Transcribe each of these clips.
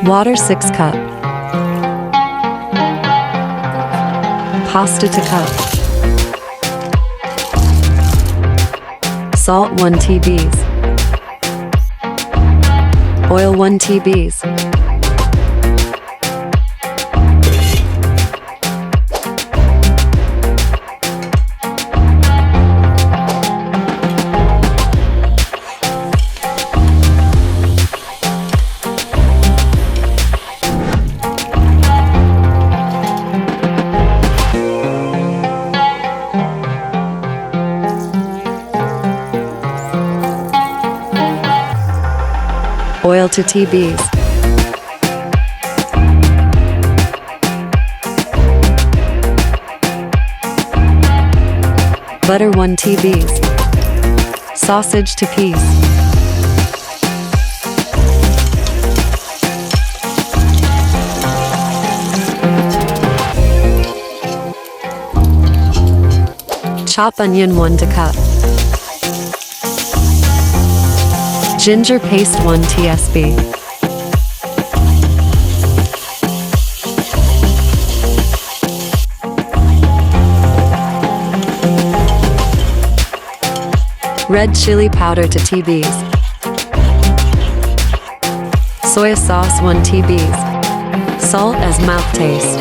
Water 6 cup. Pasta to cup. Salt 1 tbs. Oil 1 tbs. Oil 2 tbs. Butter 1 tbs. Sausage to piece. Chop onion 1 to cup. Ginger paste 1 tsb. Red chili powder to tbs. Soya sauce 1 tbs. Salt as mouth taste.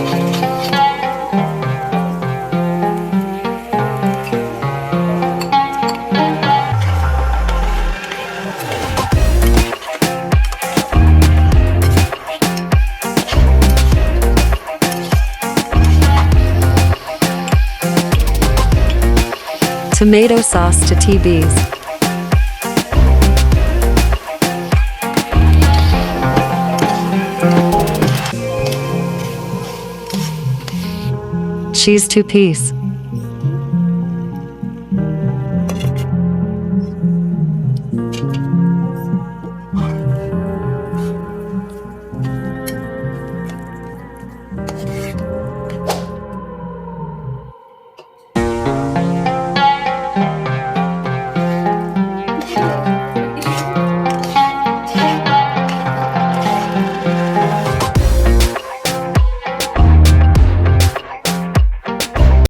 Tomato sauce to tbs. Cheese 2 piece.